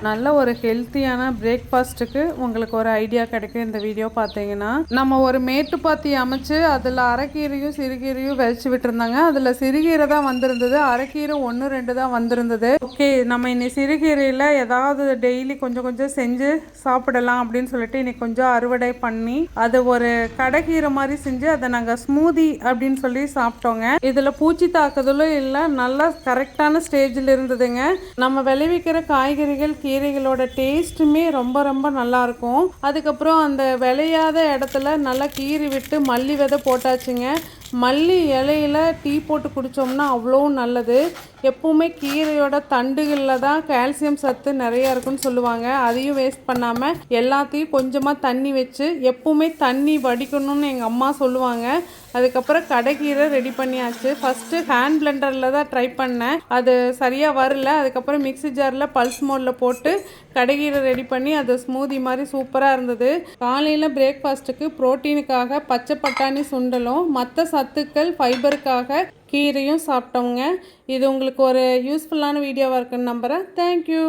நல்ல ஒரு ஹெல்த்தியான பிரேக்ஃபாஸ்ட்டுக்கு உங்களுக்கு ஒரு ஐடியா கிடைக்கும் இந்த வீடியோ பார்த்தீங்கன்னா. நம்ம ஒரு மேட்டுப்பாத்தி அமைச்சு அதில் அரைக்கீரையும் சிறுகீரையும் விதைச்சி விட்டுருந்தாங்க. அதில் சிறுகீரை தான் வந்திருந்தது, அரைக்கீரை 1 2 தான் வந்திருந்தது. ஓகே, நம்ம இன்னைக்கு சிறுகீரையில் ஏதாவது டெய்லி கொஞ்சம் கொஞ்சம் செஞ்சு சாப்பிடலாம் அப்படின்னு சொல்லிட்டு இன்னைக்கு கொஞ்சம் அறுவடை பண்ணி அது ஒரு கடைக்கீரை மாதிரி செஞ்சு அதை நாங்கள் ஸ்மூதி அப்படின்னு சொல்லி சாப்பிட்டோங்க. இதில் பூச்சி தாக்குதலும் இல்லை, நல்லா கரெக்டான ஸ்டேஜில் இருந்ததுங்க. நம்ம விளைவிக்கிற காய்கறிகள் கீரைகளோட டேஸ்ட்டுமே ரொம்ப ரொம்ப நல்லாயிருக்கும். அதுக்கப்புறம் அந்த விளையாத இடத்துல நல்லா கீறி விட்டு மல்லி விதை போட்டாச்சுங்க. மல்லி இலையில டீ போட்டு குடித்தோம்னா அவ்வளோ நல்லது. எப்பவுமே கீரையோட தண்டுகளில் தான் கால்சியம் சத்து நிறையா இருக்குன்னு சொல்லுவாங்க. அதையும் வேஸ்ட் பண்ணாமல் எல்லாத்தையும் கொஞ்சமாக தண்ணி வச்சு எப்பவுமே தண்ணி வடிக்கணும்னு எங்கள் அம்மா சொல்லுவாங்க. அதுக்கப்புறம் கடைக்கீரை ரெடி பண்ணியாச்சு. ஃபஸ்ட்டு ஹேண்ட் பிளெண்டரில் தான் ட்ரை பண்ணேன், அது சரியாக வரல. அதுக்கப்புறம் மிக்ஸி ஜாரில் பல்ஸ் மோடில் போட்டு கடைக்கீரை ரெடி பண்ணி அது ஸ்மூதி மாதிரி சூப்பராக இருந்தது. காலையில் பிரேக்ஃபாஸ்ட்டுக்கு ப்ரோட்டீனுக்காக பச்சை பட்டாணி சுண்டலும் மற்ற சத்துக்கள் ஃபைபருக்காக கீரையும் சாப்பிட்டோங்க. இது உங்களுக்கு ஒரு யூஸ்ஃபுல்லான வீடியோவாக இருக்குன்னு நம்புகிறேன். தேங்க்யூ.